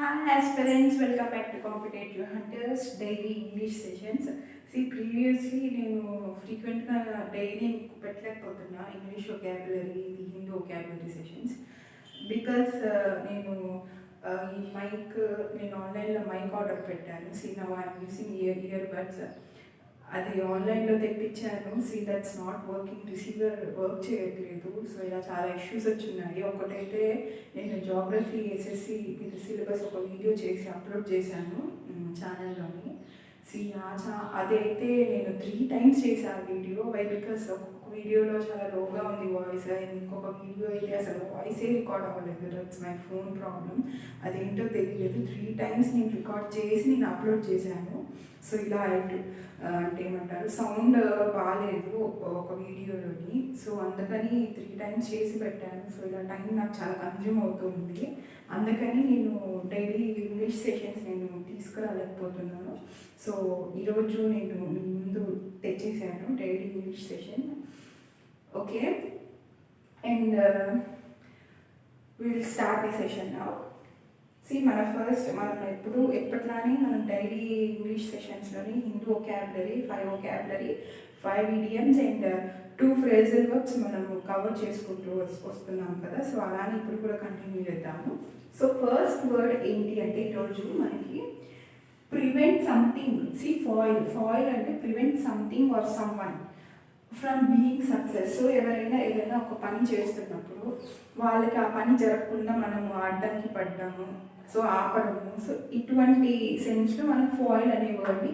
Hi aspirants, welcome back to Competitive Hunters Daily English Sessions. See, previously నేను ఫ్రీక్వెంట్గా daily పెట్టలేకపోతున్నా English vocabulary Hindi vocabulary sessions because నేను ఈ mic నేను ఆన్లైన్లో మైక్ ఆర్డర్ పెట్టాను. See now I'm using ear buds. అది ఆన్లైన్లో తెప్పించాను. See that's not working, receiver work చేయట్లేదు. సో ఇలా చాలా ఇష్యూస్ వచ్చున్నాయి. ఒకటైతే నేను జాగ్రఫీ ఎస్ఎస్సి ఇది సిలబస్ ఒక వీడియో చేసి అప్లోడ్ చేశాను ఛానల్లోని. అదైతే నేను 3 times చేశాను వీడియో. బికాస్ ఒక్కొక్క వీడియోలో చాలా లోగా ఉంది వాయిస్, ఇంకొక వీడియో అయితే అసలు వాయిసే రికార్డ్ అవ్వలేదు. That's my phone problem. అదేంటో తెలియలేదు. 3 times నేను రికార్డ్ చేసి నేను అప్లోడ్ చేశాను. సో ఇలా అంటే ఏమంటారు, సౌండ్ బాగాలేదు ఒక వీడియోలోని. సో అందుకని 3 times చేసి పెట్టాను. సో ఇలా టైం నాకు చాలా కన్జ్యూమ్ అవుతుంది. అందుకని నేను డైలీ ఇంగ్లీష్ సెషన్స్ నేను తీసుకురాలేకపోతున్నాను. సో ఈరోజు నేను మీ ముందు తెచ్చేసాను daily English session. Okay, and will start the session now. మనం ఎప్పట్లానే మనం డైలీ ఇంగ్లీష్ సెషన్స్లోని Hindi vocabulary 5 vocabulary 5 idioms and 2 phrasal verbs మనము కవర్ చేసుకుంటూ వస్తున్నాం కదా. సో అలానే ఇప్పుడు కూడా కంటిన్యూ చేద్దాము. సో ఫస్ట్ వర్డ్ ఏంటి అంటే ఈరోజు మనకి ప్రివెంట్ సంథింగ్. ఫాయిల్ అంటే prevent something or someone from being success. So ఏదైనా ఒక పని చేస్తున్నప్పుడు వాళ్ళకి ఆ పని జరగకుండా మనము అడ్డంకి పడ్డాము, సో ఆపడము. సో ఇటువంటి సెన్స్లో మనం ఫాయిల్ అనే వర్డ్ని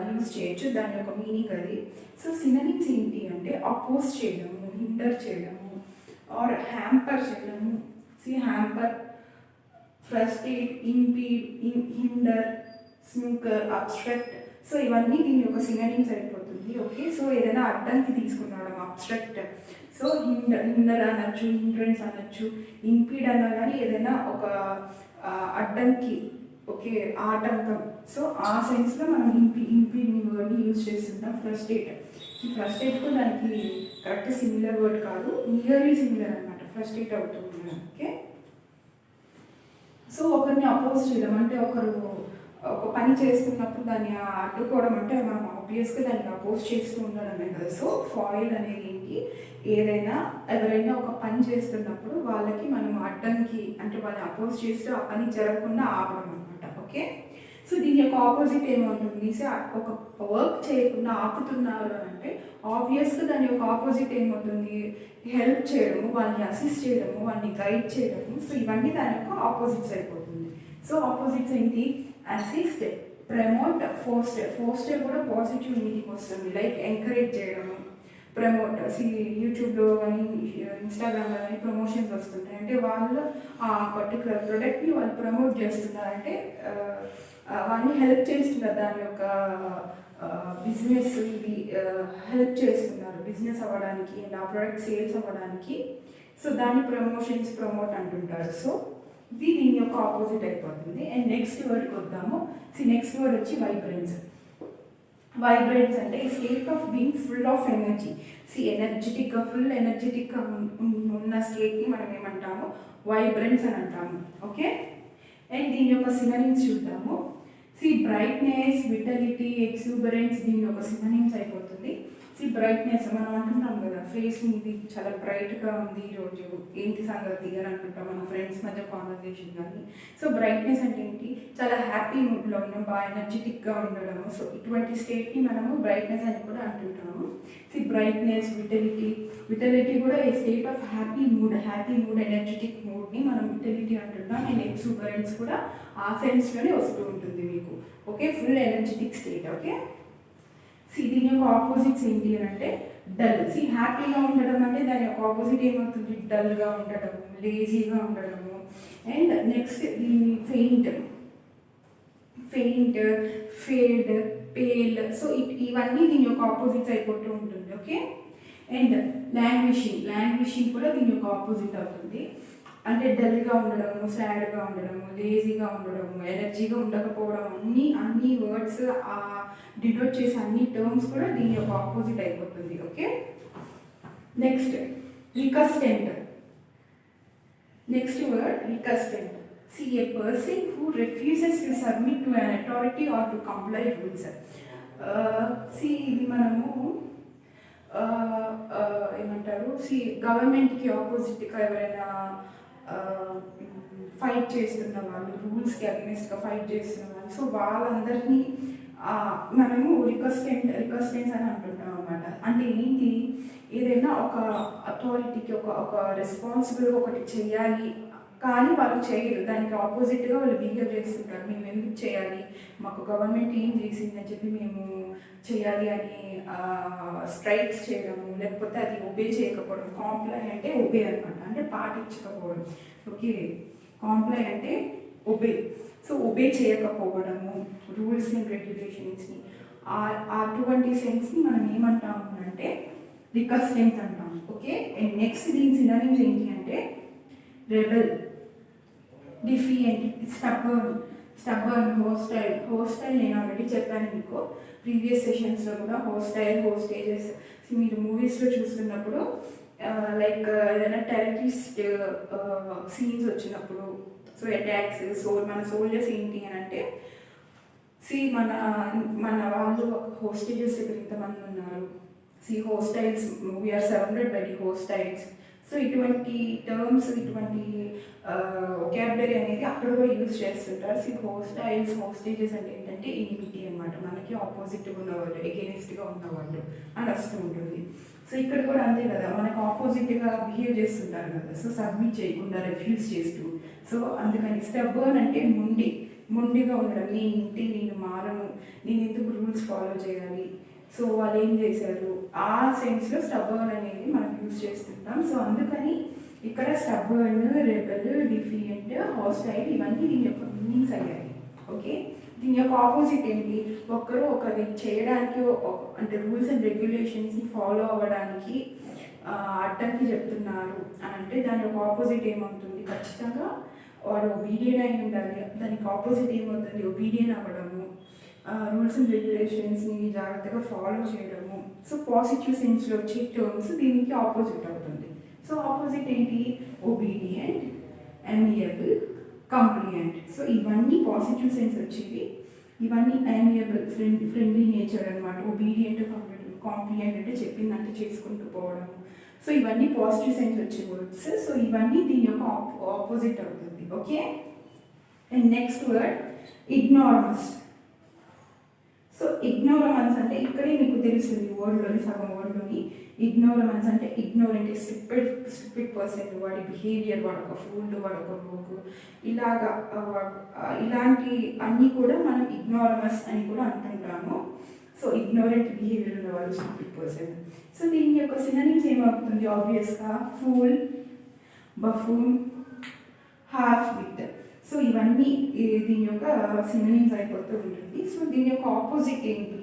యూజ్ చేయొచ్చు. దాని యొక్క మీనింగ్ అది. సో సినోనిమ్స్ ఏంటి అంటే అపోజ్ చేయడము, హిండర్ చేయడము ఆర్ హ్యాంపర్ చేయడము. Hamper, frustrate, impede, hinder, snooker, obstruct. So ఇవన్నీ దీని యొక్క సినోనిమ్స్ అయిపోతుంది. ఓకే, సో ఏదైనా అడ్డంకి తీసుకున్నాడు అబ్స్ట్రక్ట్. సో హిండర్ అనొచ్చు, హిండ్రెన్స్ అనొచ్చు, ఇంపీడ్ అన్నా కానీ ఏదైనా ఒక అడ్డంకి, ఓకే, ఆటంకం. సో ఆ సెన్స్లో మనం ఇంపీడ్ వర్డ్ని యూజ్ చేస్తుంటాం. ఫ్రస్ట్రేట్ కూడా దానికి కరెక్ట్ సిమిలర్ వర్డ్ కాదు, నియర్లీ సిమిలర్ అనమాట. ఫ్రస్ట్రేట్ అవుతుంది. ఓకే, సో ఒకరిని అపోజ్ చేయడం అంటే ఒక పని చేస్తున్నప్పుడు దాన్ని అడ్డుకోవడం అంటే మనం ఆబ్వియస్గా దాన్ని అపోజ్ చేస్తూ ఉండడమే కదా. సో ఫాయిల్ అనేది ఏంటి, ఎవరైనా ఒక పని చేస్తున్నప్పుడు వాళ్ళకి మనం అడ్డంకి అంటే వాళ్ళని అపోజ్ చేస్తూ ఆ పని జరగకుండా ఆపడం అనమాట. ఓకే, సో దీని యొక్క ఆపోజిట్ ఏమవుతుంది, సో ఒక వర్క్ చేయకుండా ఆపుతున్నారు అంటే ఆబ్వియస్గా దాని యొక్క ఆపోజిట్ ఏమవుతుంది, హెల్ప్ చేయడము, వాళ్ళని అసిస్ట్ చేయడము, వాళ్ళని గైడ్ చేయడము. సో ఇవన్నీ దాని యొక్క ఆపోజిట్స్ అయిపోతుంది. సో ఆపోజిట్స్ ఏంటి, అసిస్ట్, ప్రమోట్, ఫోస్టర్ కూడా పాజిటివ్ మీనింగ్ వస్తుంది. లైక్ ఎంకరేజ్ చేయడము, ప్రమోట్. యూట్యూబ్లో కానీ ఇన్స్టాగ్రామ్లో కానీ ప్రమోషన్స్ వస్తుంటాయి అంటే వాళ్ళు ఆ పర్టికులర్ ప్రొడక్ట్ని వాళ్ళు ప్రమోట్ చేస్తున్నారంటే వాళ్ళని హెల్ప్ చేస్తున్నారు. దాని యొక్క బిజినెస్ ఇది హెల్ప్ చేస్తున్నారు బిజినెస్ అవ్వడానికి అండ్ ఆ ప్రోడక్ట్ సేల్స్ అవ్వడానికి. సో దాన్ని ప్రమోట్ అంటుంటారు. సో ఇది దీని యొక్క ఆపోజిట్ అయిపోతుంది. అండ్ నెక్స్ట్ వర్డ్కి వద్దాము. నెక్స్ట్ వర్డ్ వచ్చి వైబ్రెన్స్ అంటే state of being full of energy. Full ఎనర్జెటిక్గా ఉన్న స్టేట్ని మనం ఏమంటాము, వైబ్రెన్స్ అని అంటాము. ఓకే, అండ్ దీని యొక్క సినోనిమ్స్ చూద్దాము. బ్రైట్నెస్, విటాలిటీ, ఎక్సూబరెన్స్ దీని యొక్క సినోనిమ్స్ అయిపోతుంది. బ్రైట్నెస్ మనం అంటున్నాం కదా, ఫేస్ మీది చాలా బ్రైట్గా ఉంది ఈరోజు, ఏంటి సంగతి అని అంటుంటాం మన ఫ్రెండ్స్ మధ్య కాన్వర్జేషన్ కానీ. సో బ్రైట్నెస్ అంటే ఏంటి, చాలా హ్యాపీ మూడ్లో ఉన్నాం, బాగా ఎనర్జెటిక్గా ఉండడము. సో ఇటువంటి స్టేట్ని మనము బ్రైట్నెస్ అని కూడా అంటుంటాము. బ్రైట్నెస్, విటాలిటీ కూడా a state of happy mood, energetic మూడ్ని మనం విటాలిటీ అంటుంటాం. అండ్ ఎక్సూబరెన్స్ కూడా ఆ సెన్స్లోనే వస్తూ ఉంటుంది మీకు. Okay, full energetic state. Okay, దీని యొక్క ఆపోజిట్స్ ఏంటి అని అంటే డల్. హ్యాపీగా ఉండడం అంటే దాని యొక్క ఆపోజిట్ ఏమవుతుంది, డల్గా ఉండడము, లేజీగా ఉండడము. అండ్ నెక్స్ట్ దీని ఫెయింట్, ఫేడ్, పేల్. సో ఇవన్నీ దీని యొక్క ఆపోజిట్స్ అయిపోతూ ఉంటుంది. ఓకే, అండ్ లాంగ్విషింగ్ కూడా దీని యొక్క ఆపోజిట్ అవుతుంది. అంటే డల్గా ఉండడము, సాడ్గా ఉండడము, లేజీగా ఉండడము, ఎనర్జీగా ఉండకపోవడం, అన్ని వర్డ్స్ డినోట్ చేసే అన్ని టర్మ్స్ కూడా దీని యొక్క ఆపోజిట్ అయిపోతుంది. Okay, next recusant. Next word recusant. See, a person who refuses to submit to an authority or to comply rules. See, ఇది మనము ఏమంటారు, సి గవర్నమెంట్కి ఆపోజిట్గా ఎవరైనా ఫైట్ చేస్తున్న వాళ్ళు, రూల్స్కి అగెనిస్ట్గా ఫైట్ చేస్తున్న వాళ్ళు, సో వాళ్ళందరినీ మనము రిక్వెస్టెంట్స్ అని అంటుంటాం అనమాట. అంటే ఏంటి, ఏదైనా ఒక అథారిటీకి ఒక రెస్పాన్సిబుల్గా ఒకటి చేయాలి కానీ వాళ్ళు చేయరు, దానికి ఆపోజిట్గా వాళ్ళు బిహేవ్ చేస్తుంటారు. మేము ఎందుకు చేయాలి, మాకు గవర్నమెంట్ ఏం చేసిందని చెప్పి మేము చేయాలి అని స్ట్రైక్స్ చేయడము, లేకపోతే అది ఒబే చేయకపోవడం. కాంప్లై అంటే ఒబే అనమాట, అంటే పాటించకపోవడం. ఓకే, కాంప్లై అంటే ఒబే. సో ఒబే చేయకపోవడము రూల్స్ని, రెగ్యులేషన్స్ని, అటువంటి సెన్స్ని మనం ఏమంటాము అంటే రికస్టెంట్ అంటాం. ఓకే, అండ్ నెక్స్ట్ దీని సినానిమ్స్ ఏంటి అంటే రెబెల్, డిఫియంట్, స్టబర్న్, హోస్టైల్ నేను ఆల్రెడీ చెప్పాను మీకు ప్రీవియస్ సెషన్స్లో కూడా. హోస్టేజెస్ మీరు మూవీస్లో చూస్తున్నప్పుడు లైక్ ఏదైనా టెర్రరిస్ట్ సీన్స్ వచ్చినప్పుడు, సో అటాక్స్, మన సోల్జర్స్ ఏంటి అని అంటే, మన వాళ్ళు హోస్టేజెస్ దగ్గర ఇంతమంది ఉన్నారు, hostiles, we are surrounded by the hostiles. So ఇటువంటి టర్మ్స్, ఇటువంటి వొకాబులరీ అనేది అక్కడ కూడా యూజ్ చేస్తుంటారు. హోస్టేజెస్ అంటే ఏంటంటే ఎనిమిటీ అనమాట, మనకి ఆపోజిట్గా ఉన్నవాళ్ళు, ఎగెనిస్ట్గా ఉన్నవాళ్ళు అని వస్తూ ఉంటుంది. సో ఇక్కడ కూడా అంతే కదా, మనకు ఆపోజిట్గా బిహేవ్ చేస్తుంటారు కదా, సో సబ్మిట్ చేయకుండా రిఫ్యూజ్ చేస్తూ. సో అందుకని స్టబ్బర్న్ అంటే మొండిగా ఉండడం, నేను మారను, నేను ఎందుకు రూల్స్ ఫాలో చేయాలి, సో వాళ్ళు ఏం చేశారు, ఆ సెన్స్లో స్టబ్బర్న్ అనేది మనం యూజ్ చేస్తుంటాం. సో అందుకని ఇక్కడ స్టబ్బర్న్, రెబెల్, డిఫియంట్, హాస్టైల్ ఇవన్నీ దీని యొక్క మీనింగ్స్ అయ్యాయి. ఓకే, దీని యొక్క ఆపోజిట్ ఏంటి, ఒకరి చేయడానికి, అంటే రూల్స్ అండ్ రెగ్యులేషన్స్ని ఫాలో అవ్వడానికి అడ్డంకి చెప్తున్నారు అని అంటే దాని యొక్క ఆపోజిట్ ఏమవుతుంది, ఖచ్చితంగా వాడు ఒబీడియన్ అయి ఉండాలి. దానికి ఆపోజిట్ ఏమవుతుంది, ఒబీడియన్ అవ్వడము, రూల్స్ అండ్ రెగ్యులేషన్స్ని జాగ్రత్తగా ఫాలో చేయడము. సో పాజిటివ్ సెన్స్లో వచ్చే టర్మ్స్ దీనికి ఆపోజిట్ అవుతుంది. సో ఆపోజిట్ ఏంటి, ఒబీడియంట్, అమియబుల్, కంప్లియంట్. సో ఇవన్నీ పాజిటివ్ సెన్స్ వచ్చేవి, ఇవన్నీ అమియబుల్, ఫ్రెండ్లీ నేచర్ అనమాట. ఒబీడియంట్, కాంప్లియంట్ అంటే చెప్పిందంటే చేసుకుంటూ పోవడం. సో ఇవన్నీ పాజిటివ్ సెన్స్ వచ్చే వర్డ్స్. సో ఇవన్నీ దీని యొక్క ఆపోజిట్ అవుతుంది. Okay, and next word ignoramus. So ignoramus అంటే ఇక్కడే మీకు తెలుస్తుంది వర్డ్లోని, సగం వర్డ్లోని. ఇగ్నోరమన్స్ అంటే ఇగ్నోరెంట్, స్టూపిడ్ పర్సన్, వాడి బిహేవియర్, వాడొక ఫుడ్, వాడొక రోగు, ఇలాంటి అన్నీ కూడా మనం ఇగ్నోరమస్ అని కూడా అంటుంటాము. సో ఇగ్నోరెంట్ బిహేవియర్ ఉన్నవాళ్ళు స్టూపిడ్ పర్సన్. సో దీని యొక్క సినానిమ్స్ ఏమవుతుంది, ఆబ్వియస్గా fool, buffoon, half wit. So ఇవన్నీ దీని యొక్క సినానిమ్స్ అయిపోతూ ఉంటుంది. సో దీని యొక్క ఆపోజిట్ ఏంటి,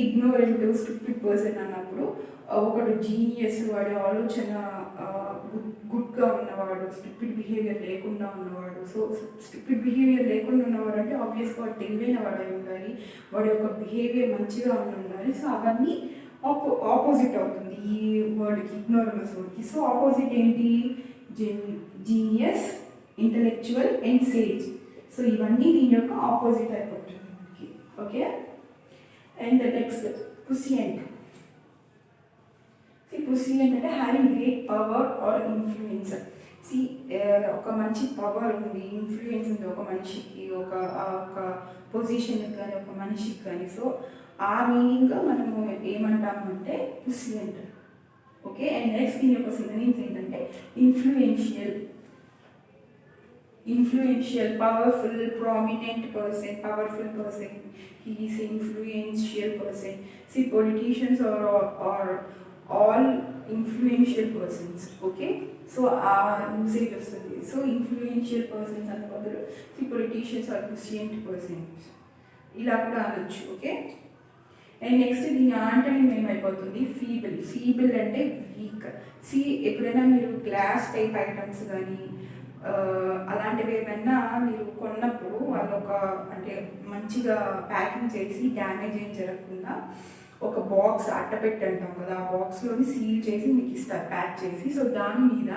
ఇగ్నోరెంట్, స్టూపిడ్ పర్సన్ అన్నప్పుడు ఒకడు జీనియస్, వాడి ఆలోచన గుడ్గా ఉన్నవాడు, స్టూపిడ్ బిహేవియర్ లేకుండా ఉన్నవాడు. సో స్టూపిడ్ బిహేవియర్ లేకుండా ఉన్నవాడు అంటే ఆబ్వియస్గా వాడు తెలివైన వాడు అయి ఉండాలి, వాడి యొక్క బిహేవియర్ మంచిగా ఉండాలి. సో అవన్నీ ఆపోజిట్ అవుతుంది ఈ వర్డ్కి, ఇగ్నోరమస్ వర్డ్కి. సో ఆపోజిట్ ఏంటి, genius, intellectual and sage. So ఇవన్నీ దీని యొక్క ఆపోజిట్ అయిపోతుంది మనకి. Okay, and next puissant. Puissant అంటే having great power or influence. ఒక మంచి పవర్ ఉంది, ఇన్ఫ్లుయెన్స్ ఉంది ఒక మనిషికి, ఒక పొజిషన్కి కానీ, ఒక మనిషికి కానీ. సో ఆ మీనింగ్గా మనము ఏమంటామంటే పుసియంట్. ఓకే, అండ్ నెక్స్ట్ దీని యొక్క సినానిమ్స్ ఏంటంటే influential, powerful, prominent person, powerful person. He is an influential person. See, politicians are all influential persons. Okay, so usage వస్తుంది. So influential persons అన్న బదులు politicians are puissant persons ఇలా కూడా అనొచ్చు. Okay, and next దీని ఆంటోనిమ్ ఏమైపోతుంది, feeble అంటే week. ఎప్పుడైనా మీరు గ్లాస్ టైప్ ఐటమ్స్ కానీ అలాంటివి ఏమైనా మీరు కొన్నప్పుడు వాళ్ళు అంటే మంచిగా ప్యాకింగ్ చేసి డ్యామేజ్ ఏం జరగకుండా ఒక బాక్స్ అట్టపెట్టి అంటాం కదా, ఆ బాక్స్లోని సీల్ చేసి మీకు ఇస్తారు ప్యాక్ చేసి. సో దాని మీద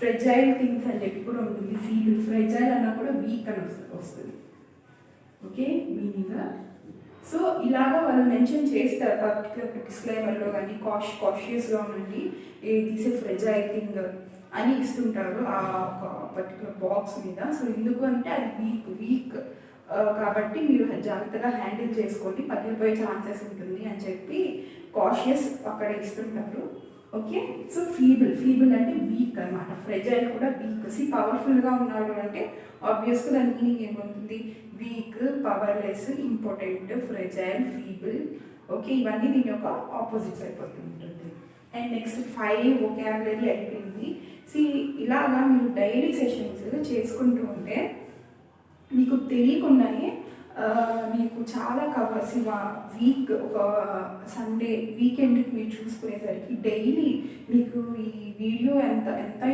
ఫ్రెజైల్ థింగ్స్ అని చెప్పి కూడా ఉంటుంది. ఫీల్ ఫ్రెజైల్ అన్నా కూడా వీక్ అని వస్తుంది. Okay, meaning. సో ఇలాగా వాళ్ళు మెన్షన్ చేస్తారు పర్టికులర్ డిస్క్లైమర్లో కానీ కాషియస్గా ఉండండి, దిస్ ఏ ఫ్రెజైల్ థింగ్ అని ఇస్తుంటారు ఆ ఒక పర్టికులర్ బాక్స్ మీద. సో ఎందుకు అంటే అది వీక్ కాబట్టి మీరు జాగ్రత్తగా హ్యాండిల్ చేసుకోండి, పగిలిపోయే ఛాన్సెస్ ఉంటుంది అని చెప్పి కాషియస్ అక్కడ ఇస్తుంటారు. ఓకే, సో ఫీబుల్ అంటే వీక్ అనమాట, ఫ్రెజైల్ కూడా వీక్. పవర్ఫుల్గా ఉన్నాడు అంటే ఆబ్వియస్గా దాని మీనింగ్ ఏముంటుంది, week, powerless, important, fragile, feeble. Okay, ఇవన్నీ దీని యొక్క ఆపోజిట్స్ అయిపోతుంటుంది. అండ్ నెక్స్ట్ 5 వొకాబులరీ అయిపోయింది. ఇలాగా మీరు డైలీ సెషన్స్ చేసుకుంటూ ఉంటే మీకు తెలియకుండానే మీకు చాలా కవర్స్ వీక్, ఒక సండే వీకెండ్కి మీరు చూసుకునేసరికి డైలీ మీకు ఈ వీడియో ఎంత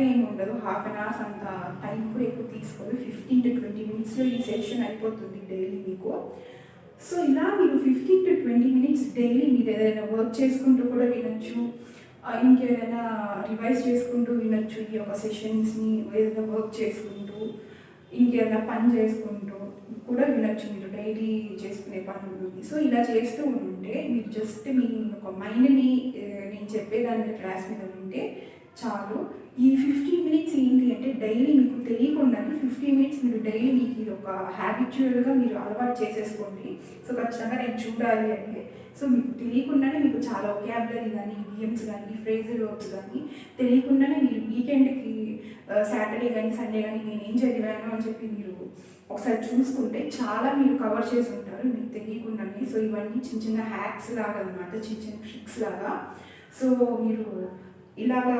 ఏమి ఉండదు, హాఫ్ అన్ అవర్స్ అంత టైం కూడా ఎక్కువ తీసుకోదు, 15 to 20 minutesలో ఈ సెషన్ అయిపోతుంది డైలీ మీకు. సో ఇలా మీరు 15 to 20 minutes డైలీ మీరు ఏదైనా వర్క్ చేసుకుంటూ కూడా వినొచ్చు, ఇంకేదైనా రివైజ్ చేసుకుంటూ వినొచ్చు ఈ యొక్క సెషన్స్ని, ఏదైనా వర్క్ చేసుకుంటూ ఇంకేదైనా పని చేసుకుంటూ కూడా వినొచ్చు మీరు డైలీ చేసుకునే పనులని. సో ఇలా చేస్తూ ఉంటే మీరు జస్ట్ మీ ఒక మైండ్ని నేను చెప్పేదాని మీద క్లాస్ మీద ఉంటే చాలు. ఈ 15 minutes ఏంటి అంటే డైలీ మీకు తెలియకుండానే 15 minutes మీరు డైలీ మీకు ఇది ఒక హ్యాబిచువల్గా మీరు అలవాటు చేసేసుకోండి. సో ఖచ్చితంగా నేను చూడాలి అంటే సో మీకు తెలియకుండానే మీకు చాలా వొకాబులరీ కానీ, ఇడియమ్స్ కానీ, ఫ్రేజల్ వర్బ్స్ కానీ తెలియకుండానే మీరు వీకెండ్కి సాటర్డే కానీ సండే కానీ నేను ఏం చదివాను అని చెప్పి మీరు ఒకసారి చూసుకుంటే చాలా మీరు కవర్ చేసి ఉంటారు మీకు తెలియకుండానే. సో ఇవన్నీ చిన్న చిన్న హ్యాక్స్ లాగా అనమాట, చిన్న చిన్న ట్రిక్స్ లాగా. సో మీరు ఇలాగా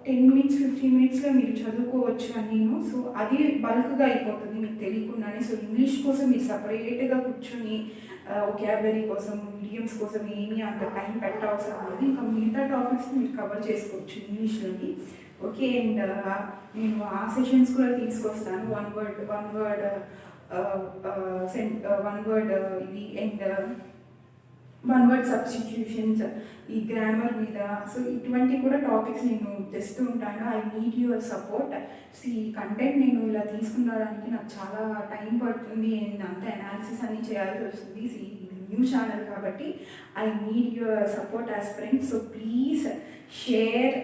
10 minutes 15 minutesలో మీరు చదువుకోవచ్చు అని నేను. సో అది బల్క్గా అయిపోతుంది మీకు తెలియకుండానే. సో ఇంగ్లీష్ కోసం మీరు సపరేట్గా కూర్చొని వొకాబులరీ కోసం, ఇడియమ్స్ కోసం ఏమీ అంత టైం పెట్టవసరం లేదు. ఇంకా మిగతా టాపిక్స్ మీరు కవర్ చేసుకోవచ్చు ఇంగ్లీష్లోని. ఓకే, అండ్ నేను ఆ సెషన్స్ కూడా తీసుకొస్తాను, వన్ వర్డ్ ఇది అండ్ వన్ వర్డ్ సబ్స్టిట్యూషన్స్, ఈ గ్రామర్ మీద. సో ఇటువంటి కూడా టాపిక్స్ నేను తెస్తూ ఉంటాను. I need your support. ఈ కంటెంట్ నేను ఇలా తీసుకురావడానికి నాకు చాలా టైం పడుతుంది అండ్ అంత అనాలిసిస్ అన్నీ చేయాల్సి వస్తుంది. ఇది న్యూ ఛానల్ కాబట్టి I need your support as friends. So please share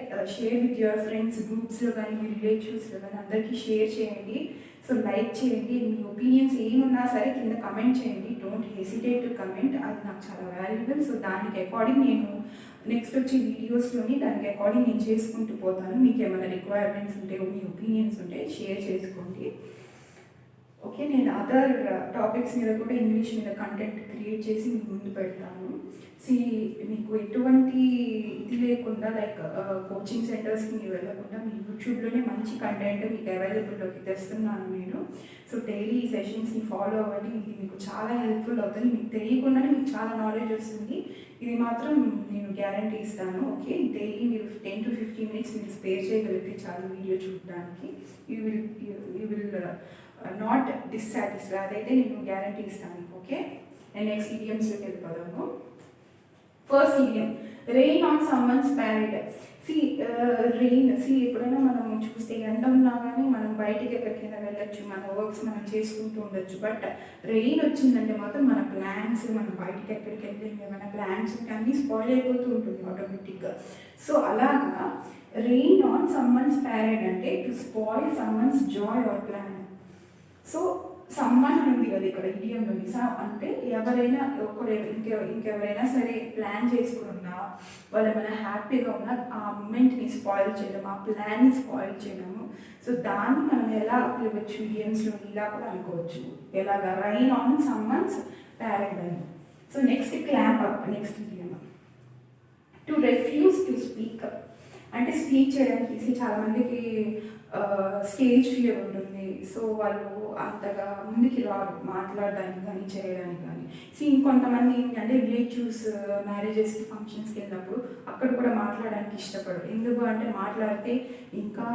with your friends, గ్రూప్స్లో కానీ మీ రిలేటివ్స్లో కానీ అందరికీ షేర్ చేయండి. సో లైక్ చేయండి, మీ ఒపీనియన్స్ ఏమున్నా సరే కింద కమెంట్ చేయండి, డోంట్ హెసిటేట్ టు కమెంట్, అది నాకు చాలా వాల్యుబుల్. సో దానికి అకార్డింగ్ నేను నెక్స్ట్ వచ్చే వీడియోస్లోని దానికి అకార్డింగ్ నేను చేసుకుంటూ పోతాను. మీకు ఏమైనా రిక్వైర్మెంట్స్ ఉంటే, మీ ఒపీనియన్స్ ఉంటే షేర్ చేసుకోండి. ఓకే, నేను అదర్ టాపిక్స్ మీద కూడా ఇంగ్లీష్ మీద కంటెంట్ క్రియేట్ చేసి మీకు ముందు పెడతాను. మీకు ఎటువంటి ఇది లేకుండా లైక్ కోచింగ్ సెంటర్స్కి మీరు వెళ్ళకుండా మీ యూట్యూబ్లోనే మంచి కంటెంట్ మీకు అవైలబుల్లోకి తెస్తున్నాను నేను. సో డైలీ ఈ సెషన్స్ని ఫాలో అవ్వండి, ఇది మీకు చాలా హెల్ప్ఫుల్ అవుతుంది. మీకు తెలియకుండానే మీకు చాలా నాలెడ్జ్ వస్తుంది, ఇది మాత్రం నేను గ్యారంటీ ఇస్తాను. ఓకే, డైలీ మీరు 10 to 15 minutes మీరు స్పేర్ చేయగలిగితే చాలు వీడియో చూడడానికి. యూ విల్ నాట్ డిస్సాటిస్ఫై, అదైతే నేను గ్యారంటీ ఇస్తాను. ఓకే, అండ్ నెక్స్ట్ ఇడియమ్స్లోకి వెళ్ళిపోదాము. First idiom, rain on someone's parrot. Rain ఎప్పుడైనా మనం చూస్తే ఎండ ఉన్నా కానీ మనం బయటికి ఎక్కడికైనా వెళ్ళొచ్చు, మన వర్క్స్ మనం చేసుకుంటూ ఉండొచ్చు. బట్ రెయిన్ వచ్చిందంటే మాత్రం మన ప్లాన్స్, మనం బయటికి ఎక్కడికి వెళ్తే ఏమైనా ప్లాన్స్ ఉంటే అన్నీ స్పాయిల్ అయిపోతూ ఉంటుంది ఆటోమేటిక్గా. సో అలాగా రెయిన్ ఆన్ సమ్వన్స్ ప్యారెట్ అంటే to spoil someone's Joy are plan. So someone ఉంది కదా ఇక్కడ ఇడియంలో, అంటే ఎవరైనా ఇంకెవరైనా సరే ప్లాన్ చేసుకున్నా, వాళ్ళు ఏమైనా హ్యాపీగా ఉన్నా ఆ మూమెంట్ని స్పాయిల్ చేయడం, ఆ ప్లాన్ని స్పాయిల్ చేయడము. సో దాన్ని మనం ఎలా అప్లివచ్చు ఇడియమ్స్లో, ఇలా కూడా అనుకోవచ్చు. ఎలాగా, రైన్ ఆన్ సమ్మన్స్ ప్యారెట్ అని. So next clamp up, next idiom to refuse to speak, అంటే స్పీక్ చేయడానికి చాలామందికి స్టేజ్ ఫియర్ ఉంటుంది. సో వాళ్ళు అంతగా ముందుకి రారు మాట్లాడడానికి కానీ చేయడానికి కానీ. ఇంకొంతమంది ఏంటంటే రిలేటివ్స్ మ్యారేజెస్కి ఫంక్షన్స్కి వెళ్ళినప్పుడు అక్కడ కూడా మాట్లాడడానికి ఇష్టపడరు. ఎందుకు అంటే మాట్లాడితే ఇంకా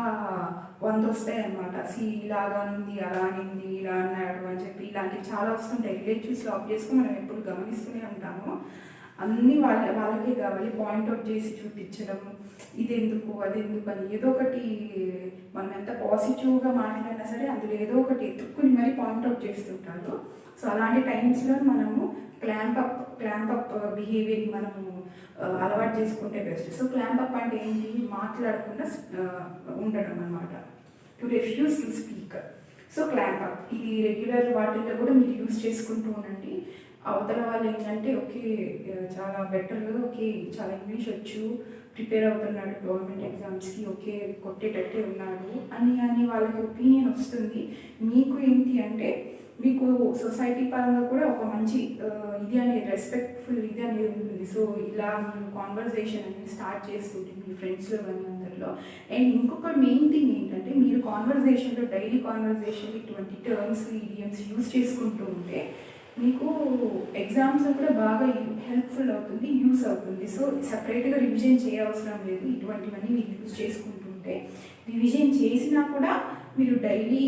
100 వస్తాయి అన్నమాట. ఇలాగా ఉంది, అలా అనింది, ఇలా అన్నాడు అని చెప్పి ఇలాంటివి చాలా వస్తుంటాయి రిలేటివ్స్లో. ఆబ్వియస్గా మనం ఎప్పుడు గమనిస్తూనే ఉంటాము. అన్నీ వాళ్ళకే కావాలి, పాయింట్అవుట్ చేసి చూపించడం, ఇది ఎందుకు అది ఎందుకు అని ఏదో ఒకటి. మనం ఎంత పాజిటివ్గా మాట్లాడినా సరే అందులో ఏదో ఒకటి ఎత్తుక్కుని మరీ పాయింట్అవుట్ చేస్తుంటారు. సో అలాంటి టైమ్స్లో మనము క్లాంప్ అప్ బిహేవియర్ని మనము అలవాటు చేసుకుంటే బెస్ట్. సో క్లాంప్ అప్ అంటే ఏంటి, మాట్లాడకుండా ఉండడం అనమాట, to refuse to speak. So clamp up ఇది రెగ్యులర్ వాటిల్లో కూడా మీరు యూజ్ చేసుకుంటూ ఉండండి. అవతల వాళ్ళు ఏంటంటే ఓకే చాలా బెటర్, ఓకే చాలా ఇంగ్లీష్ వచ్చు, ప్రిపేర్ అవుతున్నాడు గవర్నమెంట్ ఎగ్జామ్స్కి, ఓకే కొట్టేటట్టే ఉన్నాడు అని వాళ్ళకి ఒపీనియన్ వస్తుంది. మీకు ఏంటి అంటే మీకు సొసైటీ పరంగా కూడా ఒక మంచి ఇది అనేది రెస్పెక్ట్ఫుల్ ఇది అనేది ఉంటుంది. సో ఇలా మీరు కాన్వర్జేషన్ అనేది స్టార్ట్ చేస్తుంటే మీ ఫ్రెండ్స్లో కానీ అందరిలో. అండ్ ఇంకొక మెయిన్ థింగ్ ఏంటంటే మీరు కాన్వర్జేషన్లో డైలీ కాన్వర్జేషన్ ఇటువంటి టర్మ్స్ ఈడియమ్స్ యూజ్ చేసుకుంటూ ఉంటే మీకు ఎగ్జామ్స్ కూడా బాగా హెల్ప్ఫుల్ అవుతుంది, యూస్ అవుతుంది. సో సపరేట్గా రివిజన్ చేయవసరం లేదు, ఇటువంటివన్నీ మీరు యూజ్ చేసుకుంటుంటే. రివిజన్ చేసినా కూడా మీరు డైలీ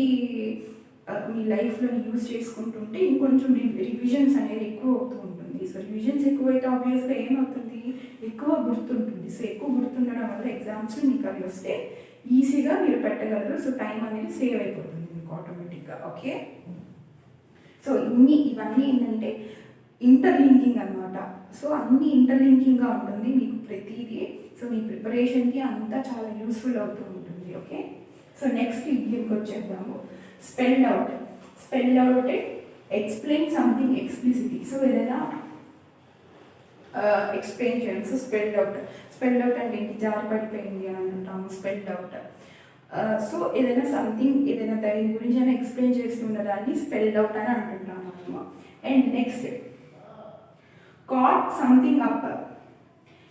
మీ లైఫ్లో యూజ్ చేసుకుంటుంటే ఇంకొంచెం రివిజన్స్ అనేది ఎక్కువ అవుతూ ఉంటుంది. సో రివిజన్స్ ఎక్కువైతే ఆబ్వియస్గా ఏమవుతుంది, ఎక్కువ గుర్తుంటుంది. సో ఎక్కువ గుర్తుండడం వల్ల ఎగ్జామ్స్లో మీకు అవి వస్తే ఈజీగా మీరు పెట్టగలరు. సో టైం అనేది సేవ్ అయిపోతుంది మీకు ఆటోమేటిక్గా. ఓకే, సో ఇవన్నీ ఏంటంటే ఇంటర్లింకింగ్ అనమాట. సో అన్నీ ఇంటర్లింకింగ్గా ఉంటుంది మీకు ప్రతిదీ. సో మీ ప్రిపరేషన్కి అంతా చాలా యూస్ఫుల్ అవుతూ ఉంటుంది. ఓకే, సో నెక్స్ట్ ఇడియంకి వచ్చేద్దాము. స్పెల్డ్ అవుట్ అంటే ఎక్స్ప్లెయిన్ సంథింగ్ ఎక్స్ప్లిసిటీ. సో ఏదైనా ఎక్స్ప్లెయిన్ చేయండి. సో స్పెల్డ్ అవుట్ అంటే ఏంటి, జారి పడిపోయింది అని అంటాము స్పెల్డ్ అవుట్. సో ఏదైనా సంథింగ్, ఏదైనా దాని గురించి అయినా ఎక్స్ప్లెయిన్ చేస్తున్న దాన్ని స్పెల్డ్ అవుట్ అని అంటుంటాము మనము. And next cut something up,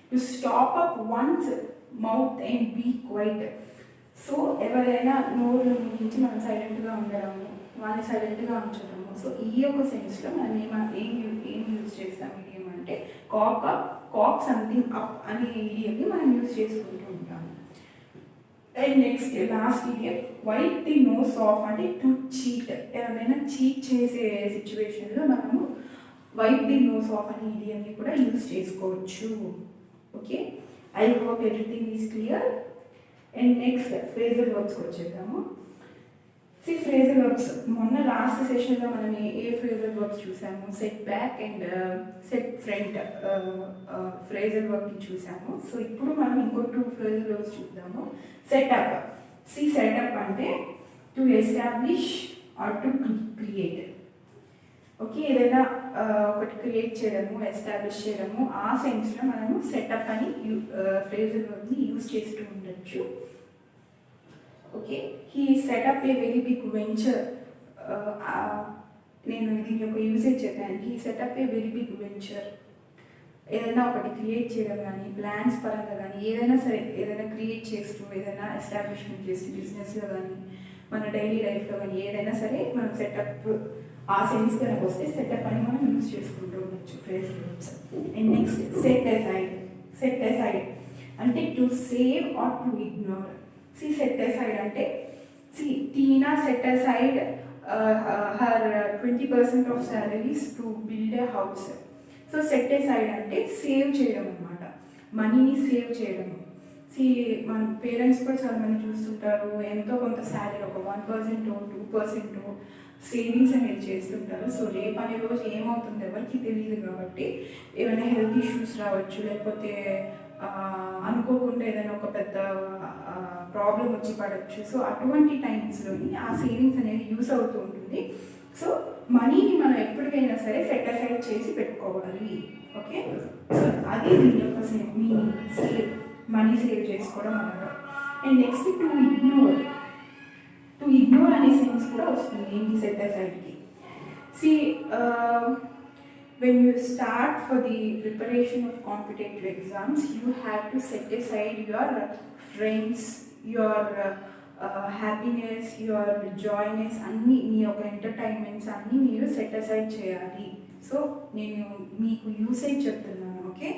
to stop up one's mouth and be quiet. So ఎవరైనా నోరు నుంచి మనం సైలెంట్గా ఉండడము, వాళ్ళని సైలెంట్గా ఉంచడము. సో ఈ యొక్క సెన్స్లో మనం ఏం యూజ్ చేస్తాం ఇడియం అంటే కాక్ సంథింగ్ అప్ అనే ఇడియంని మనం యూజ్ చేసుకుంటూ ఉంటాము. And next last idiom wipe the nose off అంటే టు చీట్. ఎవరైనా చీట్ చేసే సిచ్యువేషన్లో మనము వైప్ ది నోస్ ఆఫ్ అనే ఇడియంని కూడా యూజ్ చేసుకోవచ్చు. Okay, I hope everything is clear. And next phrasal వర్బ్స్కి వచ్చేద్దాము. ఫ్రేజల్ వర్బ్స్ మొన్న లాస్ట్ సెషన్లో మనం ఏ ఫ్రేజల్ వర్బ్స్ చూసాము, set back and set front phrasal వర్బ్ని చూసాము. సో ఇప్పుడు మనం ఇంకో 2 ఫ్రేజల్ వర్బ్స్ చూద్దాము. సెటప్. సెటప్ అంటే to establish or to create. Okay, ఏదైనా ఒకటి క్రియేట్ చేయడము, ఎస్టాబ్లిష్ చేయడము, ఆ సెన్స్లో మనము సెటప్ అని ఫ్రేజల్ వర్బ్ని యూజ్ చేస్తూ ఉండొచ్చు. Okay, he set up a very big venture. నేను దీని యొక్క యూసేజ్ చెప్పాను. He set up a very big venture. ఏదైనా ఒకటి క్రియేట్ చేయడం కానీ, ప్లాన్స్ పరంగా కానీ, ఏదైనా సరే ఏదైనా క్రియేట్ చేస్తూ, ఏదైనా ఎస్టాబ్లిష్మెంట్ చేస్తూ బిజినెస్లో కానీ, మన డైలీ లైఫ్లో కానీ ఏదైనా సరే మనం సెటప్ ఆ సెన్స్ కనుక వస్తే సెటప్ అని మనం యూజ్ చేసుకుంటూ ఉండొచ్చు phrasal verbs. And next set aside అంటే to save or to ignore. Set aside అంటే Tina set aside her 20% of salaries to build a house. So set aside అంటే సేవ్ చేయడం అనమాట, మనీని సేవ్ చేయడం. మన పేరెంట్స్ కూడా చాలా మంది చూస్తుంటారు, ఎంతో కొంత శాలరీ ఒక 1% 2% సేవింగ్స్ అనేది చేస్తుంటారు. సో రేపు అనే రోజు ఏమవుతుందో ఎవరికి తెలియదు కాబట్టి ఏమైనా హెల్త్ ఇష్యూస్ రావచ్చు, లేకపోతే అనుకోకుండా ఏదైనా ఒక పెద్ద ప్రాబ్లం వచ్చి పడవచ్చు. సో అటువంటి టైమ్స్లోని ఆ సేవింగ్స్ అనేది యూస్ అవుతూ ఉంటుంది. సో మనీని మనం ఎప్పటికైనా సరే సెట్ అసైడ్ చేసి పెట్టుకోవాలి. ఓకే, సో అది దీని యొక్క మీనింగ్, మనీ సేవ్ చేసుకోవడం అనమాట. అండ్ నెక్స్ట్ టు ఇగ్నోర్ అనే సెన్స్ కూడా వస్తుంది ఏంటి set అసైడ్కి. when you start for the preparation of competitive exams, you have to set aside your friends, your happiness, your joyness, అన్నీ మీ యొక్క ఎంటర్టైన్మెంట్స్ అన్నీ మీరు సెట్ అసైడ్ చేయాలి. సో నేను మీకు యూసేజ్ చెప్తున్నాను. ఓకే,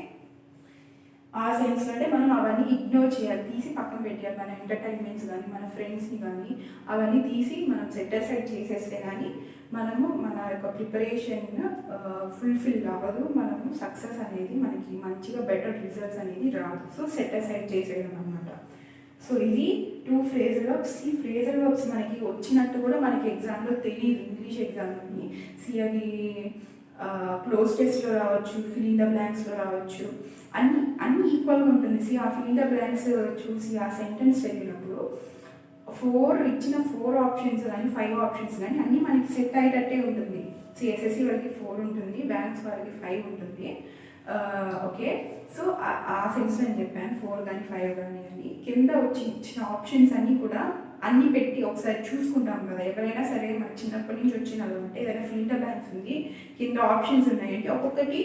ఆ సెన్స్లో అంటే మనం అవన్నీ ఇగ్నోర్ చేయాలి, తీసి పక్కన పెట్టాలి. మన ఎంటర్టైన్మెంట్స్ కానీ మన ఫ్రెండ్స్ని కానీ అవన్నీ తీసి మనం సెట్ అసైడ్ చేసేస్తే కానీ మనము మన యొక్క ప్రిపరేషన్ ఫుల్ఫిల్ అవ్వదు, మనము సక్సెస్ అనేది మనకి మంచిగా బెటర్ రిజల్ట్స్ అనేది రాదు. సో సెట్ అసైడ్ చేసేయడం అనమాట. సో ఇది 2 ఫ్రేజల్ వర్బ్స్. ఈ ఫ్రేజల్ వర్బ్స్ మనకి వచ్చినట్టు కూడా మనకి ఎగ్జామ్లో తెలియదు. ఇంగ్లీష్ ఎగ్జామ్లోని అవి క్లోజ్ టెస్ట్లో రావచ్చు, ఫిల్ ఇన్ ద బ్లాంక్స్లో రావచ్చు, అన్ని ఈక్వల్గా ఉంటుంది. ఆ ఫిల్ ఇన్ ద బ్లాంక్స్ చూసి ఆ సెంటెన్స్ చదివినప్పుడు 4 ఆప్షన్స్ కానీ 5 ఆప్షన్స్ కానీ అన్నీ మనకి సెట్ అయ్యేటట్టే ఉంటుంది. ఎస్ఎస్సి వాళ్ళకి 4 ఉంటుంది, బ్యాంక్స్ వాళ్ళకి 5 ఉంటుంది. ఓకే, సో ఆ సెన్స్లో నేను చెప్పాను 4 కానీ 5 కానీ అని. కింద ఇచ్చిన ఆప్షన్స్ అన్నీ కూడా అన్నీ పెట్టి ఒకసారి చూసుకుంటాం కదా. ఎవరైనా సరే మన చిన్నప్పటి నుంచి వచ్చిన అంటే ఏదైనా ఫిల్టర్ బ్యాంక్స్ ఉంది, కింద ఆప్షన్స్ ఉన్నాయంటే ఒక్కొక్కటి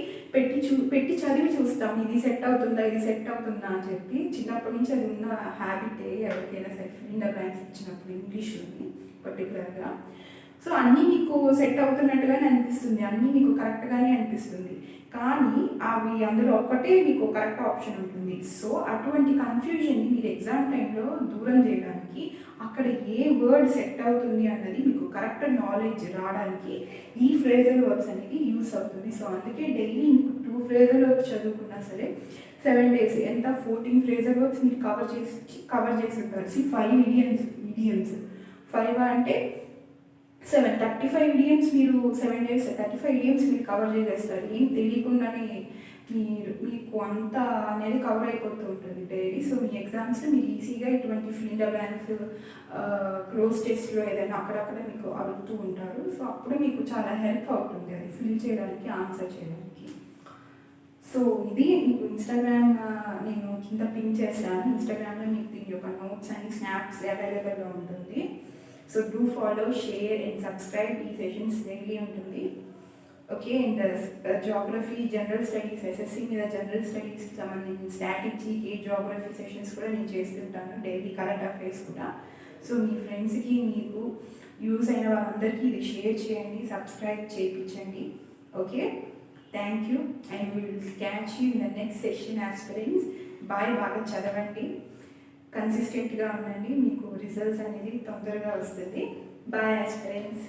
పెట్టి చదివి చూస్తాం, ఇది సెట్ అవుతుందా అని చెప్పి. చిన్నప్పటి నుంచి అది ఉన్న హ్యాబిట్ ఎవరికైనా సరే ఫిల్టర్ బ్యాంక్స్ ఇచ్చినప్పుడు ఇంగ్లీష్లోని పర్టికులర్గా. సో అన్నీ మీకు సెట్ అవుతున్నట్టుగానే అనిపిస్తుంది, అన్నీ మీకు కరెక్ట్గానే అనిపిస్తుంది, కానీ అవి అందులో ఒక్కటే మీకు కరెక్ట్ ఆప్షన్ ఉంటుంది. సో అటువంటి కన్ఫ్యూజన్ని మీరు ఎగ్జామ్ టైంలో దూరం చేయడానికి, అక్కడ ఏ వర్డ్ సెట్ అవుతుంది అన్నది మీకు కరెక్ట్ నాలెడ్జ్ రావడానికి ఈ ఫ్రేజల్ వర్బ్స్ అనేది యూస్ అవుతుంది. సో అందుకే డైలీ మీకు 2 ఫ్రేజల్ వర్బ్స్ చదువుకున్నా సరే 7 days ఎంత 14 ఫ్రేజల్ వర్బ్స్ మీరు కవర్ చేసి ఉంటారు. 5 ఇడియమ్స్ 5 అంటే 35 ఇడియమ్స్ మీరు 7 days 35 ఇడియమ్స్ మీరు కవర్ చేసేస్తారు. ఏం తెలియకుండానే మీకు అంత అనేది కవర్ అయిపోతూ ఉంటుంది డైలీ. సో మీ ఎగ్జామ్స్లో మీరు ఈజీగా ఇటువంటి fill in the blanks close టెస్ట్లో ఏదైనా అక్కడక్కడ మీకు అడుగుతూ ఉంటారు. సో అప్పుడు మీకు చాలా హెల్ప్ అవుతుంది అది ఫిల్ చేయడానికి, ఆన్సర్ చేయడానికి. సో ఇది మీకు ఇన్స్టాగ్రామ్ నేను కింద పిన్ చేస్తాను. ఇన్స్టాగ్రామ్లో మీకు దీని యొక్క నోట్స్ అండ్ స్నాప్స్ అవైలబుల్గా ఉంటుంది. So do follow, share and subscribe. ఈ సెషన్స్ డైలీ ఉంటుంది. Okay, and geography, general studies, SSC మీద జనరల్ స్టడీస్కి సంబంధించిన స్టాటిక్, జీకే, జాగ్రఫీ సెషన్స్ కూడా నేను చేస్తుంటాను, డైలీ కరెంట్ అఫైర్స్ కూడా. సో మీ ఫ్రెండ్స్కి మీకు యూజ్ అయిన వాళ్ళందరికీ ఇది షేర్ చేయండి, సబ్స్క్రైబ్ చేయించండి. Okay, thank you and will catch you in the next session aspirants. Bye. బాగా చదవండి, కన్సిస్టెంట్గా ఉండండి, మీకు రిజల్ట్స్ అనేది తొందరగా వస్తుంది. Bye aspirants.